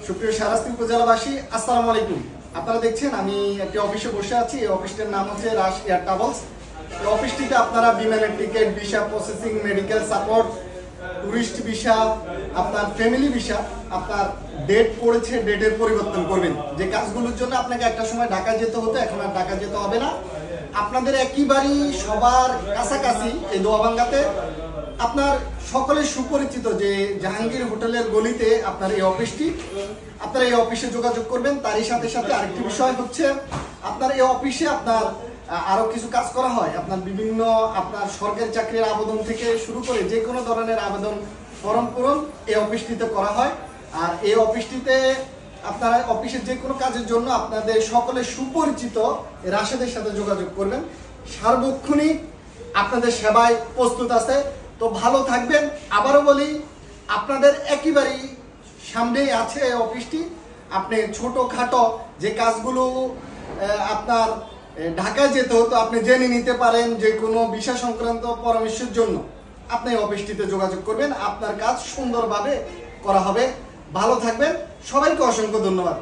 সুপ্রিয় শাহরাস্তি উপজেলাবাসী, আসসালামু আলাইকুম। আপনারা দেখছেন আমি একটি অফিসে বসে আছি। এই অফিসটির নাম হচ্ছে রাশ এয়ার ট্রাভেলস। এই অফিসটিতে আপনারা বিমানের ticket, visa processing, medical support, tourist visa, আপনার ফ্যামিলি ভিসা, আপনার ডেট পড়েছে, ডেটের পরিবর্তন করবেন। যে কাজগুলোর জন্য আপনাকে একটা সময় ঢাকা যেতে হতো, এখন আর ঢাকা যেতে হবে না। আপনাদের একেবারেই সবার কাছাকাছি এই দোয়াবাঙ্গাতে আপনার সকলের সুপরিচিত যে জাহাঙ্গীর হোটেলের গলিতে আপনার এই অফিসটি। আপনারা এই অফিসে যোগাযোগ করবেন। তারই সাথে সাথে আরেকটি বিষয় হচ্ছে আপনার এই অফিসে আপনার আরো কিছু কাজ করা হয়। আপনার বিভিন্ন আপনার সরকারি চাকরির আবেদন থেকে শুরু করে যে কোনো ধরনের আবেদন ফর্ম পূরণ এই অফিসটিতে করা হয়। আর এই অফিসটিতে আপনারা অফিসের যে কোনো কাজের জন্য আপনাদের সকলের সুপরিচিত রাশেদের সাথে যোগাযোগ করবেন। সার্বক্ষণিক আপনাদের সেবায় প্রস্তুত আছে। তো ভালো থাকবেন। আবারও বলি, আপনাদের একেবারেই সামনেই আছে এই অফিসটি। আপনি ছোটোখাটো যে কাজগুলো আপনার ঢাকায় যেতে হতো আপনি জেনে নিতে পারেন। যে কোনো ভিসা সংক্রান্ত পরামর্শের জন্য আপনি এই অফিসটিতে যোগাযোগ করবেন। আপনার কাজ সুন্দরভাবে করা হবে। ভালো থাকবেন। সবাইকে অসংখ্য ধন্যবাদ।